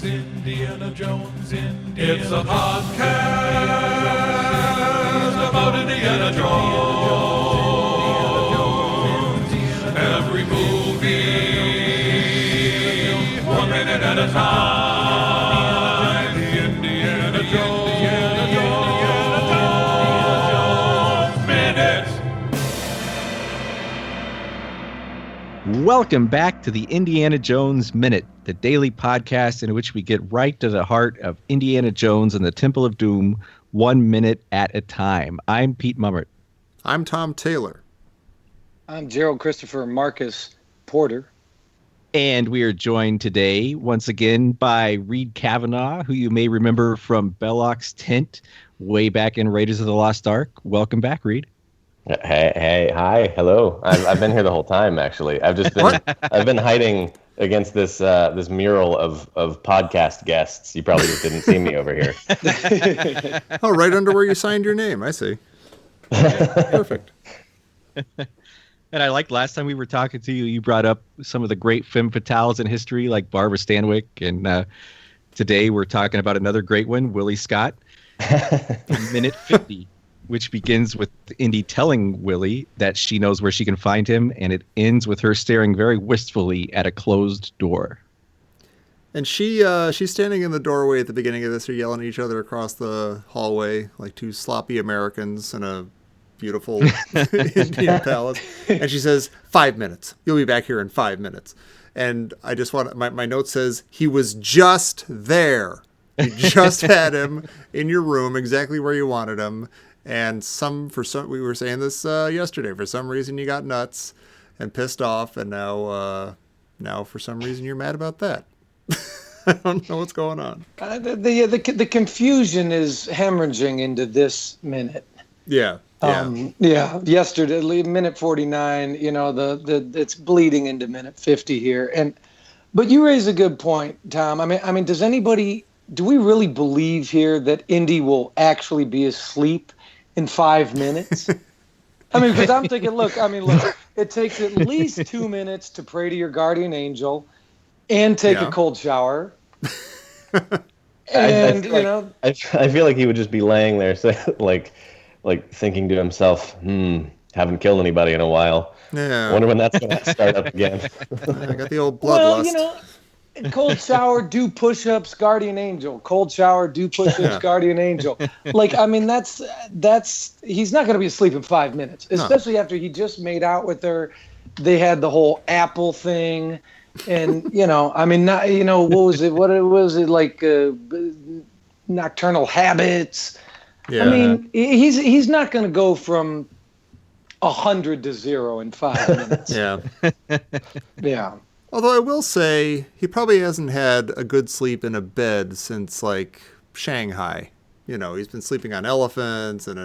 Indiana Jones. It's a podcast about Indiana Jones. Every movie, 1 minute at a time. Indiana Jones Minute. Welcome back to the Indiana Jones Minute, the daily podcast in which we get right to the heart of Indiana Jones and the Temple of Doom, 1 minute at a time. I'm Pete Mummert. I'm Tom Taylor. I'm Gerald Christopher Marcus Porter. And we are joined today once again by Reed Cavanah, who you may remember from Belloc's tent way back in Raiders of the Lost Ark. Welcome back, Reed. Hey, hi, hello. I've been here the whole time, actually. I've been hiding against this mural of podcast guests. You probably just didn't see me over here. Oh, right under where you signed your name. I see. Perfect. And I liked last time we were talking to you, you brought up some of the great femme fatales in history, like Barbara Stanwyck. And today we're talking about another great one, Willie Scott, minute 50. Which begins with Indy telling Willie that she knows where she can find him, and it ends with her staring very wistfully at a closed door. And she's standing in the doorway at the beginning of this. They're yelling at each other across the hallway like two sloppy Americans in a beautiful Indian palace. And she says, 5 minutes. You'll be back here in 5 minutes. And I just want my note says, he was just there. You just had him in your room exactly where you wanted him. And we were saying this yesterday. For some reason, you got nuts and pissed off, and now for some reason you're mad about that. I don't know what's going on. The confusion is hemorrhaging into this minute. Yeah. Yesterday, minute 49. You know, it's bleeding into minute 50 here. But you raise a good point, Tom. I mean, do we really believe here that Indy will actually be asleep in 5 minutes? I mean, because I'm thinking, look, it takes at least 2 minutes to pray to your guardian angel and take a cold shower. And, I feel like he would just be laying there, like thinking to himself, haven't killed anybody in a while. Yeah. I wonder when that's going to start up again. I got the old bloodlust. Well, cold shower, do push-ups, guardian angel. Cold shower, do push-ups, guardian angel. Like, I mean, that's he's not going to be asleep in 5 minutes, especially after he just made out with her. They had the whole apple thing, and what was it? What was it like? Nocturnal habits. Yeah. I mean, he's not going to go from 100 to 0 in 5 minutes. Yeah. Yeah. Although I will say he probably hasn't had a good sleep in a bed since like Shanghai. You know, he's been sleeping on elephants and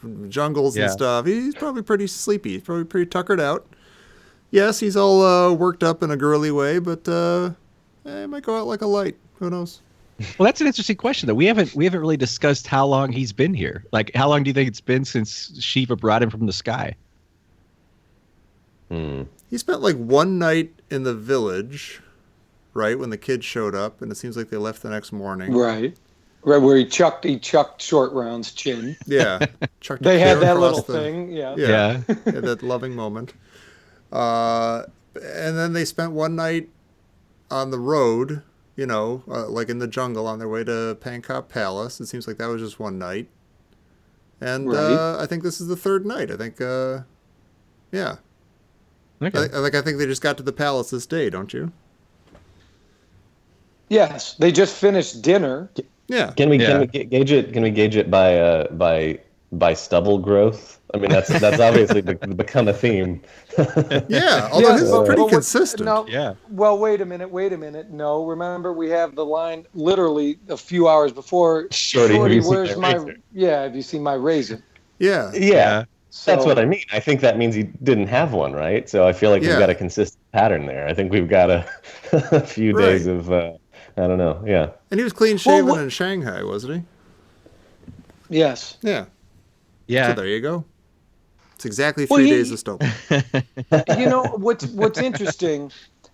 in jungles and stuff. He's probably pretty sleepy. He's probably pretty tuckered out. Yes, he's all worked up in a girly way, but he might go out like a light. Who knows? Well, that's an interesting question, though. We haven't really discussed how long he's been here. Like, how long do you think it's been since Shiva brought him from the sky? He spent like one night in the village, right, when the kids showed up, and it seems like they left the next morning. Right, where he chucked Short Round's chin. Yeah, they had that little thing. Yeah, that loving moment. And then they spent one night on the road, like in the jungle on their way to Pankop Palace. It seems like that was just one night. And I think this is the third night. I think, yeah. Okay. I think they just got to the palace this day, don't you? Yes, they just finished dinner. Yeah. Can we gauge it? Can we gauge it by stubble growth? I mean, that's obviously become a theme. Yeah, although this is pretty consistent. No, yeah. Well, wait a minute. No, remember we have the line literally a few hours before. Shorty, where's my razor? Yeah, have you seen my razor? Yeah. Yeah. So, that's what I mean. I think that means he didn't have one, right? So I feel like we've got a consistent pattern there. I think we've got a few days of, I don't know, yeah. And he was clean-shaven in Shanghai, wasn't he? Yes. Yeah. Yeah. So there you go. It's exactly 3 days of stubble. What's interesting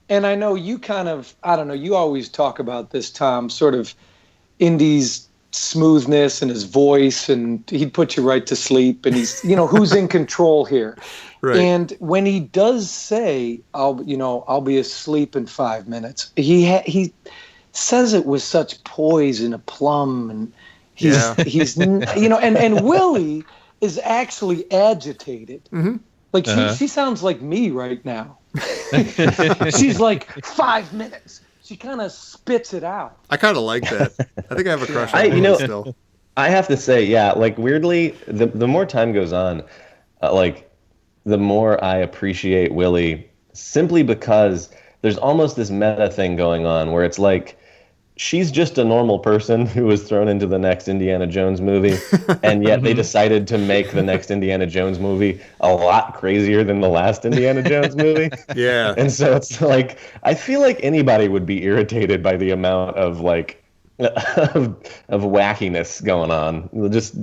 And I know you kind of, I don't know, you always talk about this, Tom, sort of Indy's smoothness and his voice, and he'd put you right to sleep, and he's, who's in control here. Right. And when he does say, I'll be asleep in 5 minutes, he says it with such poise and aplomb, and he's and Willie is actually agitated. Mm-hmm. Like she sounds like me right now. She's like 5 minutes. She kind of spits it out. I kind of like that. I think I have a crush on Willie still. I have to say, yeah, like weirdly, the more time goes on, the more I appreciate Willie, simply because there's almost this meta thing going on where it's like she's just a normal person who was thrown into the next Indiana Jones movie, and yet they decided to make the next Indiana Jones movie a lot crazier than the last Indiana Jones movie. Yeah. And so it's like, I feel like anybody would be irritated by the amount of of wackiness going on. Just,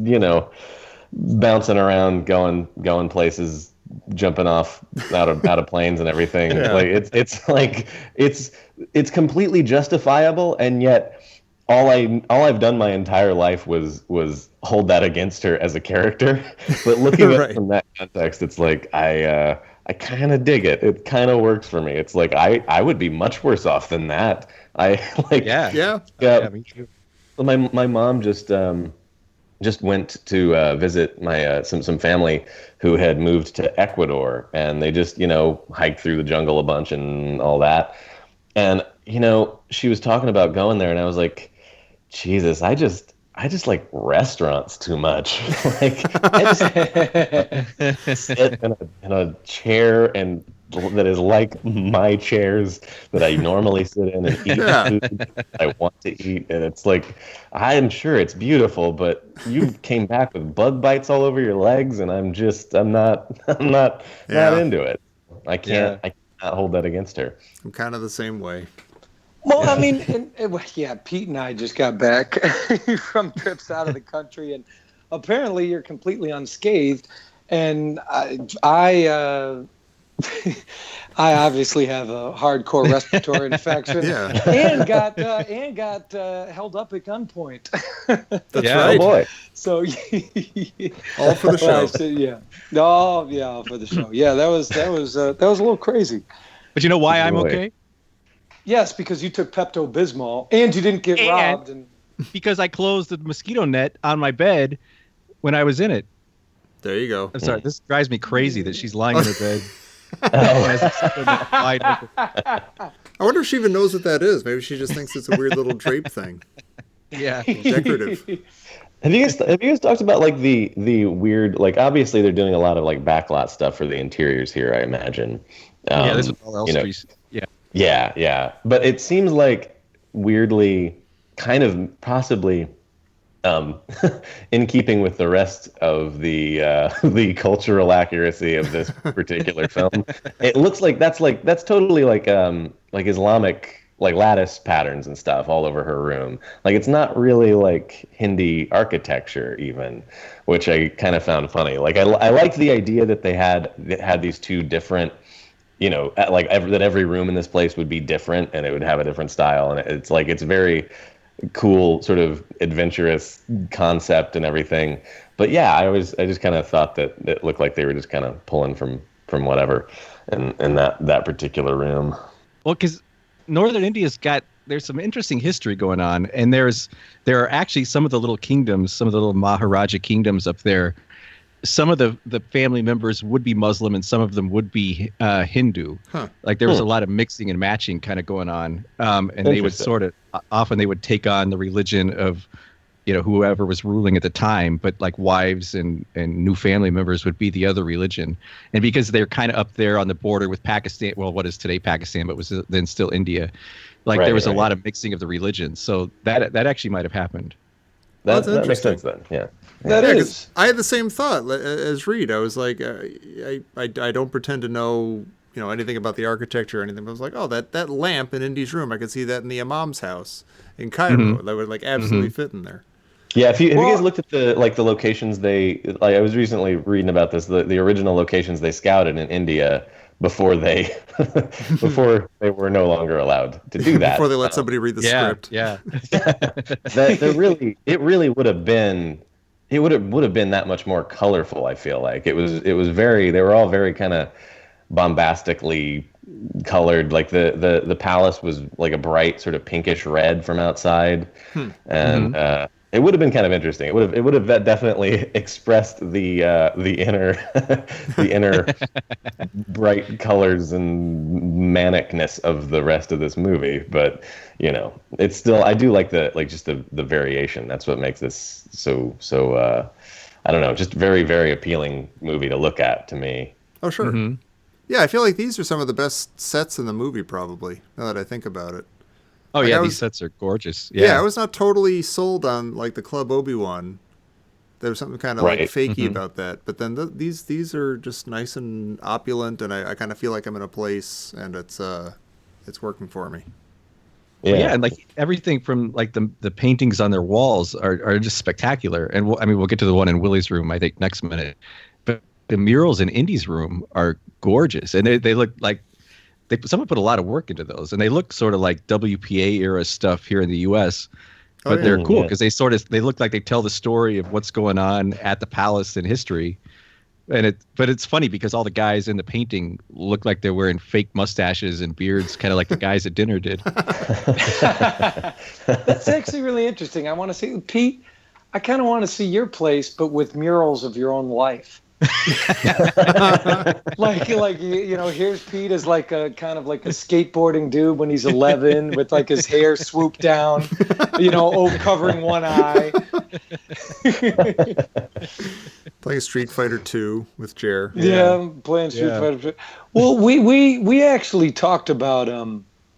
bouncing around, going places, jumping off out of planes and everything. Yeah. Like it's completely justifiable, and yet all I've done my entire life was hold that against her as a character. But looking at it from that context, it's like I kind of dig it. It kind of works for me. It's like I would be much worse off than that. Yeah. Me too. My mom just went to visit my some family who had moved to Ecuador, and they just hiked through the jungle a bunch and all that. And she was talking about going there, and I was like, Jesus, I just like restaurants too much. Like I just sit in a chair and that is like my chairs that I normally sit in and eat food I want to eat. And it's like, I am sure it's beautiful, but you came back with bug bites all over your legs, and I'm not into it. I cannot hold that against her. I'm kind of the same way. Well, I mean, Pete and I just got back from trips out of the country, and apparently you're completely unscathed. And I obviously have a hardcore respiratory infection, and got held up at gunpoint. That's right. Oh boy! So all for the show. All for the show. Yeah, that was a little crazy. But you know why I'm okay? Yes, because you took Pepto-Bismol and you didn't get robbed. And because I closed the mosquito net on my bed when I was in it. There you go. I'm sorry. This drives me crazy that she's lying in her bed. I wonder if she even knows what that is. Maybe she just thinks it's a weird little drape thing. Yeah. Decorative. Have you guys talked about like the weird, like obviously they're doing a lot of like backlot stuff for the interiors here, I imagine. This was all else. Yeah. But it seems like weirdly kind of possibly in keeping with the rest of the cultural accuracy of this particular film. It looks like that's totally like Islamic like lattice patterns and stuff all over her room. Like it's not really like Hindi architecture even, which I kind of found funny. Like I liked the idea that they had these two different, that every room in this place would be different and it would have a different style, and it's like it's very cool, sort of adventurous concept and everything. But yeah, I just kind of thought that it looked like they were just kind of pulling from whatever in that particular room. Well, because Northern India's there's some interesting history going on, and there are actually some of the little kingdoms, some of the little Maharaja kingdoms up there. Some of the family members would be Muslim and some of them would be Hindu. Huh. Like there was a lot of mixing and matching kind of going on. And they would often they would take on the religion of, whoever was ruling at the time, but like wives and new family members would be the other religion. And because they're kind of up there on the border with Pakistan, well, what is today Pakistan, but was then still India. Like there was a lot of mixing of the religions. So that actually might have happened. That makes sense then. Yeah. That is. I had the same thought as Reed. I was like, I don't pretend to know anything about the architecture or anything. But I was like, oh, that lamp in Indy's room, I could see that in the imam's house in Cairo. Mm-hmm. That would like absolutely fit in there. Yeah, have you guys looked at the locations I was recently reading about this, the original locations they scouted in India, before they before they were no longer allowed to do that. Before they let somebody read the script. Yeah. It really would have been. It would have been that much more colorful. I feel like it was very. They were all very kind of bombastically colored. Like the palace was like a bright sort of pinkish red from outside, and it would have been kind of interesting. It would have definitely expressed the inner the inner bright colors and manicness of the rest of this movie. But it's still, I do like the variation. That's what makes this so I don't know, just very, very appealing movie to look at to me. Oh, sure. Mm-hmm. Yeah, I feel like these are some of the best sets in the movie, probably, now that I think about it. Oh, Like, yeah, I these was- sets are gorgeous. Yeah, I was not totally sold on like the Club Obi-Wan. There was something kind of like Right. fakey about that. But then these are just nice and opulent, and I kind of feel like I'm in a place, and it's working for me. Yeah, and like everything from like the paintings on their walls are just spectacular. And we'll get to the one in Willie's room, I think, next minute. But the murals in Indy's room are gorgeous, and they look like someone put a lot of work into those, and they look sort of like WPA era stuff here in the U.S. But they're cool because they look like they tell the story of what's going on at the palace in history. But it's funny because all the guys in the painting look like they're wearing fake mustaches and beards, kind of like the guys at dinner did. That's actually really interesting. I want to see, Pete, I kind of want to see your place, but with murals of your own life. like here's Pete as like a kind of like a skateboarding dude when he's 11 with like his hair swooped down, covering one eye. Playing Street Fighter 2 with Jer. Yeah, I'm playing Street Fighter. Well, we actually talked about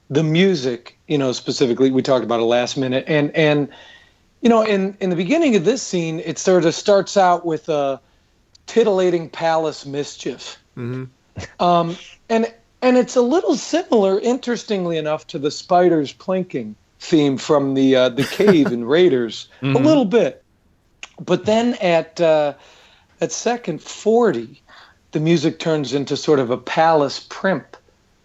the music, specifically. We talked about it last minute, and in the beginning of this scene, it sort of starts out with a titillating palace mischief. And it's a little similar, interestingly enough, to the spiders plinking theme from the cave in Raiders, a little bit. But then at second 40, the music turns into sort of a palace primp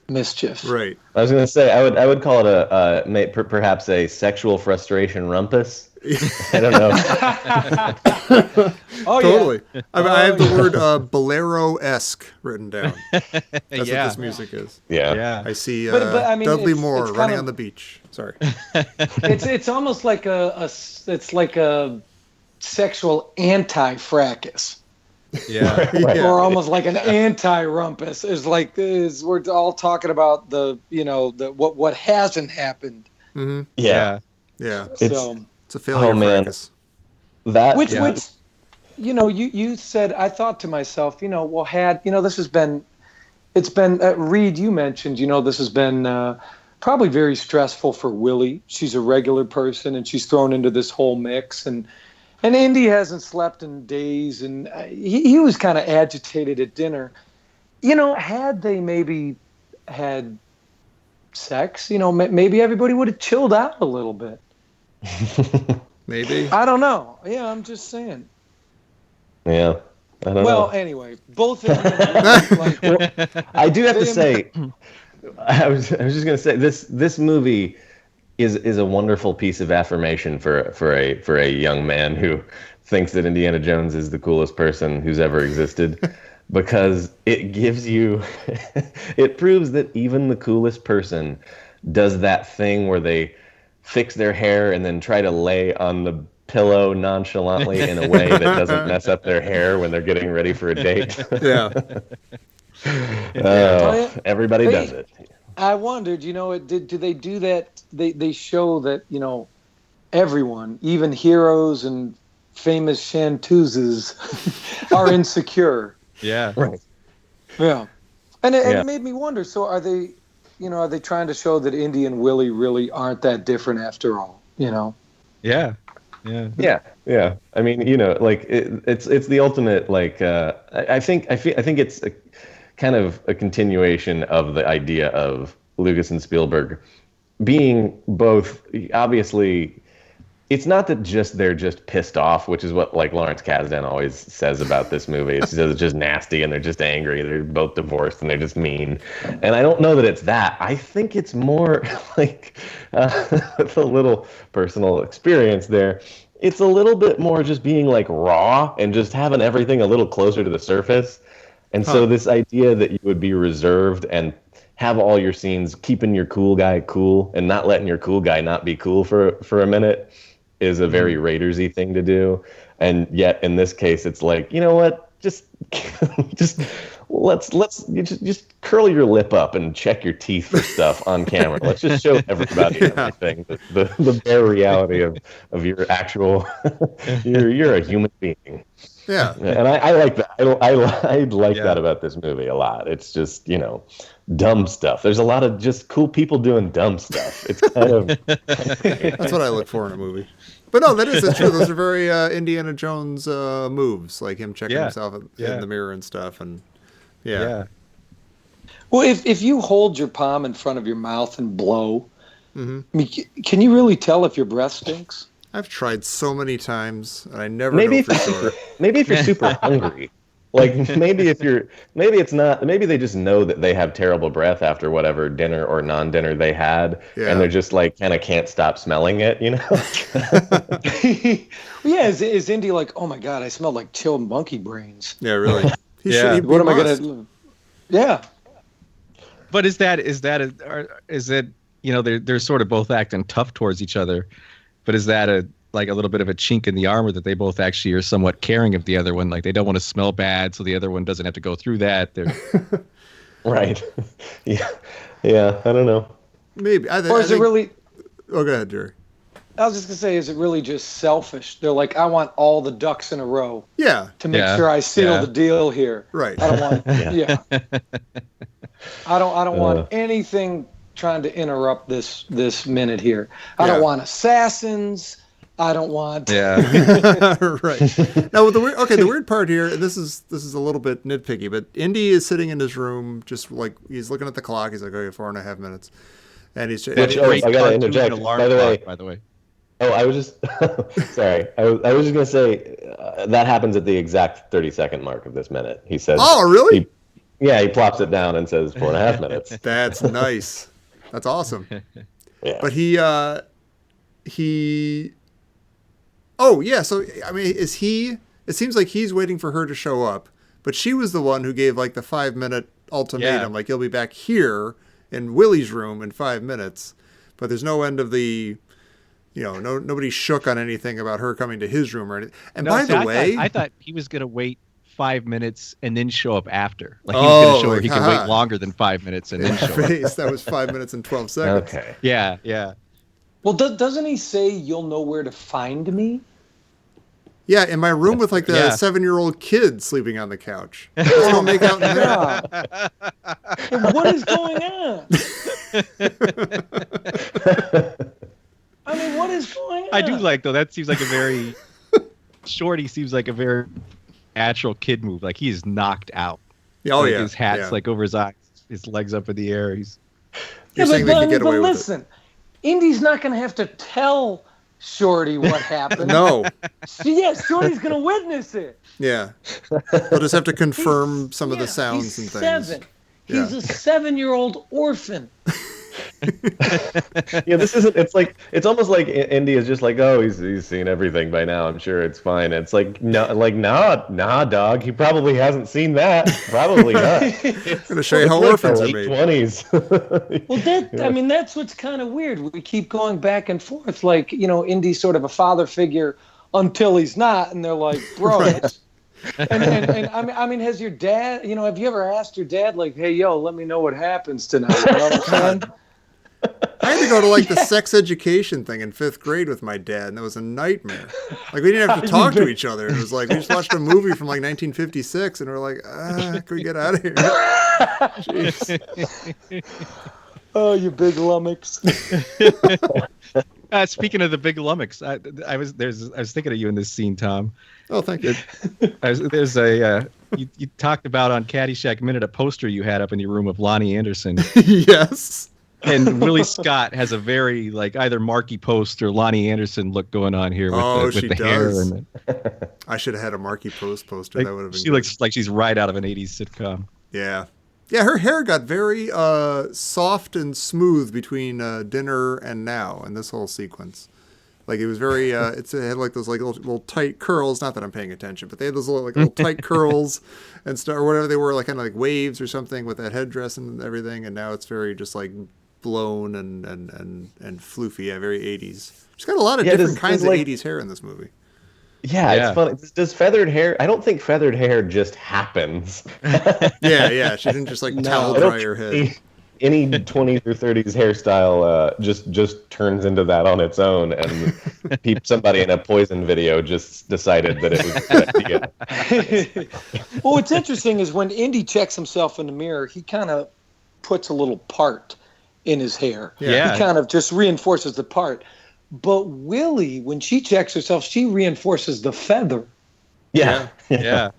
mischief. Right. I was going to say I would call it perhaps a sexual frustration rumpus. I don't know. Oh, Totally. yeah. I have the word bolero-esque written down. That's what Yeah. this music is. Yeah. I see But I mean, Dudley it's Moore kind running of- on the beach. Sorry. It's almost like it's like a sexual anti-fracas. Yeah. Yeah. Or almost like an anti-rumpus is we're all talking about the what hasn't happened. Yeah. Yeah. So It's a failure Oh, man. fracas. That which you said, I thought to myself, this has been, it's been Reed, you mentioned, this has been probably very stressful for Willie. She's a regular person and she's thrown into this whole mix, and Indy hasn't slept in days, and he was kind of agitated at dinner. Had they maybe had sex, maybe everybody would have chilled out a little bit. Maybe. I don't know. Yeah, I'm just saying. Yeah. I don't Well, know. anyway, both of them. I do have to say, I was just gonna say this movie is a wonderful piece of affirmation for a young man who thinks that Indiana Jones is the coolest person who's ever existed, because it gives you it proves that even the coolest person does that thing where they fix their hair and then try to lay on the pillow nonchalantly in a way that doesn't mess up their hair when they're getting ready for a date. Yeah. Everybody does it. I wondered, do they do that? They show that, everyone, even heroes and famous chanteuses, are insecure. Yeah. Right. Yeah. And it made me wonder, so are they trying to show that Indy and Willie really aren't that different after all, Yeah. Yeah. Yeah. I mean, it's the ultimate, I think it's a kind of a continuation of the idea of Lucas and Spielberg being both obviously it's not that they're just pissed off, which is what like Lawrence Kasdan always says about this movie. He says it's just nasty and they're just angry. They're both divorced and they're just mean. And I don't know that it's that. I think it's more like with a little personal experience there. It's a little bit more just being like raw and just having everything a little closer to the surface. And so this idea that you would be reserved and have all your scenes keeping your cool guy cool and not letting your cool guy not be cool for a minute is a very Raiders-y thing to do. And yet in this case, it's like, you know what? Just just curl your lip up and check your teeth for stuff on camera. Let's just show everybody everything, the bare reality of your actual, you're a human being. Yeah. And I like that. I like that about this movie a lot. It's just, dumb stuff. There's a lot of just cool people doing dumb stuff. It's kind of... That's what I look for in a movie. But no, that's true. Those are very Indiana Jones moves, like him checking himself in the mirror and stuff. And yeah. Well, if you hold your palm in front of your mouth and blow, I mean, can you really tell if your breath stinks? I've tried so many times, and I never know for sure. Maybe if you're super hungry. Like maybe they just know that they have terrible breath after whatever dinner or non-dinner they had, and they're just like kind of can't stop smelling it, Yeah, is Indy like, oh my god, I smell like chilled monkey brains? Yeah, really. What am I gonna? Yeah. But is it they're sort of both acting tough towards each other, but is that a little bit of a chink in the armor that they both actually are somewhat caring of the other one? Like they don't want to smell bad, so the other one doesn't have to go through that. Right. Yeah. I don't know. Maybe. Or is it really? Oh, go ahead, Jerry. I was just gonna say, is it really just selfish? They're like, I want all the ducks in a row. Yeah. To make sure I seal the deal here. Right. I don't want. I don't want anything trying to interrupt this minute here. I don't want assassins. I don't want. Yeah. Right. Now, the weird part here, and this is a little bit nitpicky, but Indy is sitting in his room, just like he's looking at the clock. He's like, okay, 4.5 minutes, and he's. I gotta interject. By the way. Oh, I was just sorry. I was just gonna say that happens at the exact 30-second mark of this minute. He says. Oh, really? He plops it down and says 4.5 minutes. That's nice. That's awesome. Yeah. But he. Oh yeah. So I mean, is he? It seems like he's waiting for her to show up, but she was the one who gave like the 5-minute ultimatum, like you'll be back here in Willie's room in 5 minutes. But there's no end of the. Nobody shook on anything about her coming to his room or anything. And by the way, I thought he was going to wait 5 minutes and then show up after. Like he was going to show her he could wait longer than 5 minutes and then show up. That was 5 minutes and 12 seconds. Okay. Yeah. Well, doesn't he say you'll know where to find me? Yeah, in my room with like the 7-year-old kid sleeping on the couch. Let's go make out in there. What is going on? I mean, what is going on? I do like, though, that seems like a very... Shorty seems like a very natural kid move. Like, he is knocked out. Oh, like, yeah. His hat's like over his eyes. His legs up in the air. You're saying they can get away with listen, Indy's not going to have to tell Shorty what happened. No. Shorty's going to witness it. Yeah. They'll just have to confirm some of the sounds and things. 7. He's a 7-year-old orphan. This isn't. It's almost like Indy is just like, oh, he's seen everything by now. I'm sure it's fine. It's like nah, dog. He probably hasn't seen that. Probably not. I'm gonna show you how orphans are made. 20s. Well, that's what's kind of weird. We keep going back and forth. Like, Indy's sort of a father figure until he's not, and they're like, bro. Right. And I mean, has your dad? Have you ever asked your dad, like, hey, yo, let me know what happens tonight? You know what I'm saying? I had to go to like the sex education thing in 5th grade with my dad, and that was a nightmare. Like we didn't have to talk to each other. It was like we just watched a movie from like 1956, and we're like, can we get out of here? Jeez. Oh, you big lummox. Speaking of the big lummox, I was thinking of you in this scene, Tom. Oh, thank you. There's you talked about on Caddyshack Minute a poster you had up in your room of Lonnie Anderson. Yes. And Willie Scott has a very like either Marky Post or Lonnie Anderson look going on here with she the hair. does. And I should have had a Marky Post poster. like, That would have been she good. looks like she's right out of an 80s sitcom. Yeah. Yeah, her hair got very soft and smooth between dinner and now in this whole sequence. Like it was very, it had like those like little tight curls. Not that I'm paying attention, but they had those little tight curls and stuff, or whatever they were, like kind of like waves or something with that headdress and everything. And now it's very just like blown and floofy. Yeah, very 80s. She's got a lot of different kinds of 80s hair in this movie. Yeah, it's funny. Does feathered hair? I don't think feathered hair just happens. Yeah. She didn't just like towel dry her head. Any 20s or 30s hairstyle just turns into that on its own, and somebody in a Poison video just decided that it was a good idea. Well, what's interesting is when Indy checks himself in the mirror, he kind of puts a little part in his hair. Yeah. He kind of just reinforces the part. But Willie, when she checks herself, she reinforces the feather. Yeah. I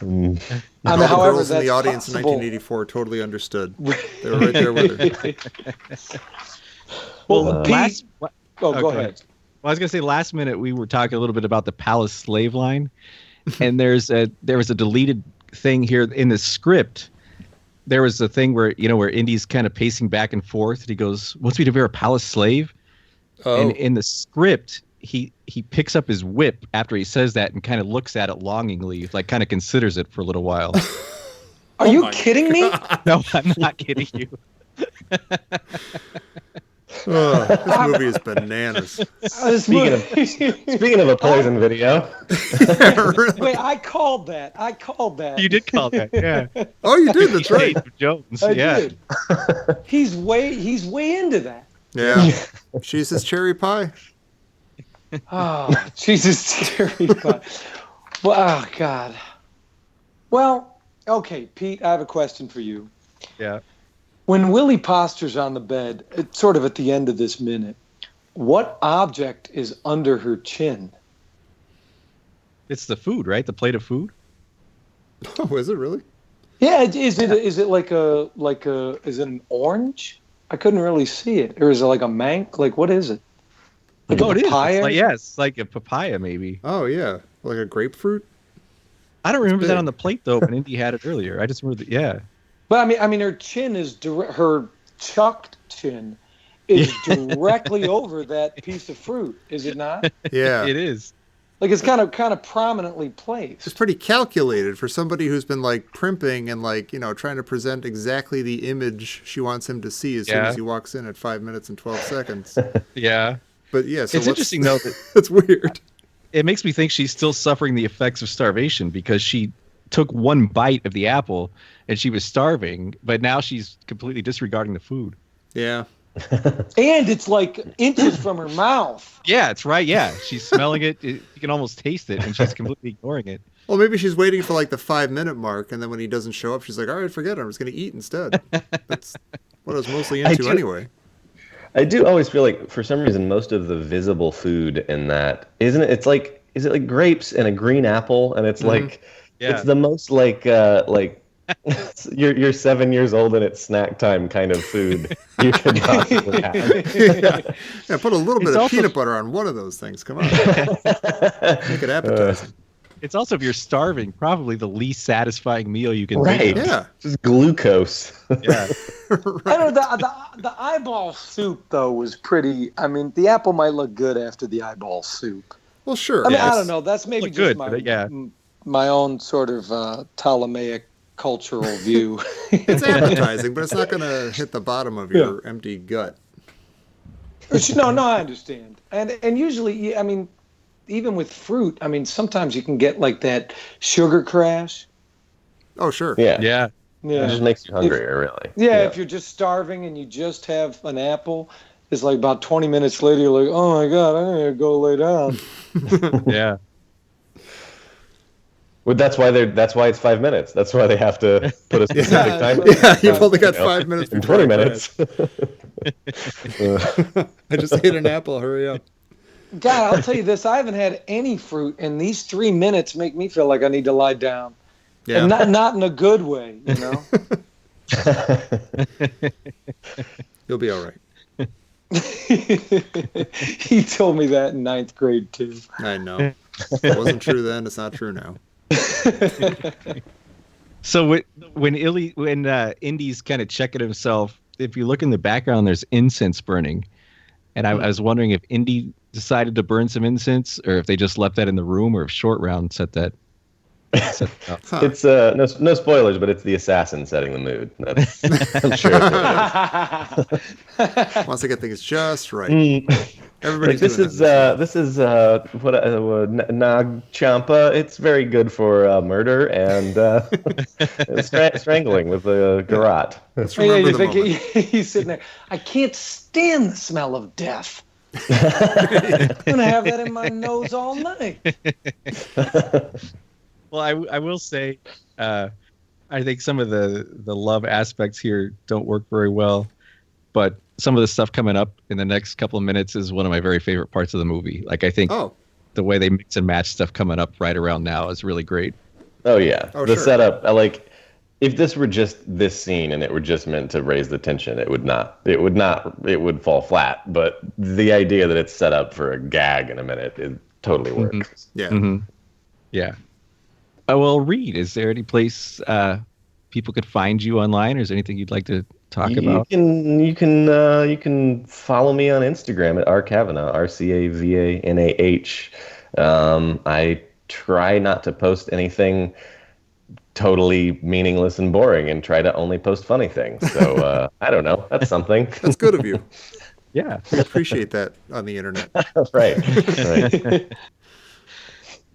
mean, however, the girls in that's the audience possible. in 1984 totally understood. They were right there with her. Well, Pete, go go ahead. Well, I was gonna say last minute we were talking a little bit about the palace slave line, and there was a deleted thing here in the script. There was a thing where Indy's kind of pacing back and forth, and he goes, "Wants me to be a palace slave?" Oh. And in the script, he picks up his whip after he says that and kind of looks at it longingly, like kind of considers it for a little while. Are you kidding me? No, I'm not kidding you. This movie is bananas. Speaking of a Poison video, Wait, I called that. You did call that, yeah. Oh, you did. That's right. Dave Jones, I yeah. did. He's way into that. Yeah. She's his cherry pie. Oh, Jesus, cherry pie. Well, oh, God. Well, okay, Pete, I have a question for you. Yeah. When Willie postures on the bed, it's sort of at the end of this minute, what object is under her chin? It's the food, right? The plate of food. Oh, is it really? Yeah, is it like a is it an orange? I couldn't really see it. Or is it like a mank? Like what is it? Like Oh, a it is. papaya? It's like a papaya, maybe. Oh, yeah. Like a grapefruit? I don't remember that big. on the plate though. When Indy had it earlier, I just remember that. Yeah. But I mean, her chin is her chucked chin is directly over that piece of fruit, is it not? Yeah. It is. Like it's kind of prominently placed. It's pretty calculated for somebody who's been like primping and like, trying to present exactly the image she wants him to see as soon as he walks in at 5 minutes and 12 seconds. Yeah. But yeah, so It's interesting though that it's weird. it makes me think she's still suffering the effects of starvation because she took one bite of the apple and she was starving, but now she's completely disregarding the food. Yeah. And it's like inches from her mouth. Yeah, it's right. Yeah, she's smelling it. You can almost taste it, and she's completely ignoring it. Well, maybe she's waiting for like the 5-minute mark, and then when he doesn't show up, she's like, all right, forget it. I'm just going to eat instead. That's what I was mostly into anyway. I do always feel like, for some reason, most of the visible food in that, isn't it? It's like, is it like grapes and a green apple? And it's like, it's the most like you're 7 years old and it's snack time kind of food you could possibly have. Yeah, put a little bit of peanut butter on one of those things. Come on. Make it appetizing. It's also, if you're starving, probably the least satisfying meal you can Right. think of. Yeah. Just glucose. Yeah. I don't know, the eyeball soup though was pretty. I mean, the apple might look good after the eyeball soup. Well, sure. I mean, Yeah, I don't know. That's maybe look just good, my own sort of Ptolemaic cultural view. It's appetizing, but it's not going to hit the bottom of your empty gut. No, I understand. And usually, I mean, even with fruit, I mean, sometimes you can get like that sugar crash. Oh, sure. Yeah. Yeah. It just makes you hungrier, really. Yeah, if you're just starving and you just have an apple, it's like about 20 minutes later, you're like, oh my God, I need to go lay down. Yeah. Well, that's why it's 5 minutes. That's why they have to put a specific time. Yeah, you've only got 5 minutes. In before 20 I minutes. I just ate an apple. Hurry up. God, I'll tell you this, I haven't had any fruit, and these 3 minutes make me feel like I need to lie down. Yeah. And not in a good way, you know? You'll be all right. He told me that in 9th grade too. I know. It wasn't true then. It's not true now. So when Indy's kind of checking himself, if you look in the background, there's incense burning, and I was wondering if Indy decided to burn some incense, or if they just left that in the room, or if Short Round set that. Huh. It's no spoilers, but it's the assassin setting the mood. That's, I'm sure. Wants to get things just right. Like, Everybody's this doing is that. Nag Champa. It's very good for murder and strangling with a garrote. Let's Yeah, remember you the think moment. he's sitting there. I can't stand the smell of death. I'm gonna have that in my nose all night. Well, I will say, I think some of the love aspects here don't work very well, but some of the stuff coming up in the next couple of minutes is one of my very favorite parts of the movie. Like, I think the way they mix and match stuff coming up right around now is really great. Oh yeah, Oh, the sure. setup. If this were just this scene and it were just meant to raise the tension, it would fall flat. But the idea that it's set up for a gag in a minute, it totally works. Yeah. Mm-hmm. Yeah. Well, Reed, is there any place people could find you online, or is there anything you'd like to talk about? You can follow me on Instagram at rcavanah, RCAVANAH. I try not to post anything totally meaningless and boring, and try to only post funny things. So I don't know. That's something. That's good of you. Yeah. We appreciate that on the internet. Right.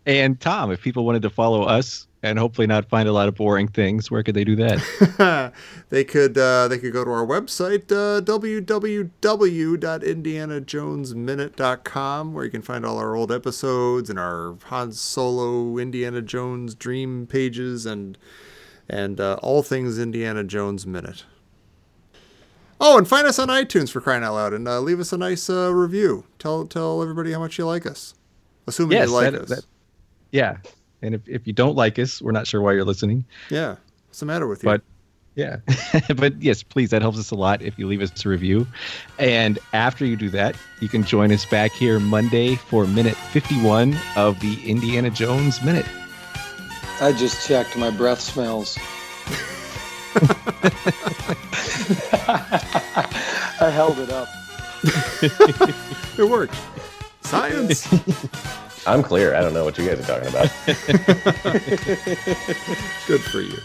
And Tom, if people wanted to follow us and hopefully not find a lot of boring things, where could they do that? They could go to our website, www.indianajonesminute.com, where you can find all our old episodes and our Han Solo Indiana Jones dream pages and all things Indiana Jones Minute. Oh, and find us on iTunes, for crying out loud, and leave us a nice review. Tell everybody how much you like us, assuming you like us. Yeah. And if you don't like us, we're not sure why you're listening. Yeah. What's the matter with you? But yeah. But yes, please, that helps us a lot if you leave us a review. And after you do that, you can join us back here Monday for minute 51 of the Indiana Jones Minute. I just checked. My breath smells. I held it up. It worked. Science. I'm clear. I don't know what you guys are talking about. Good for you.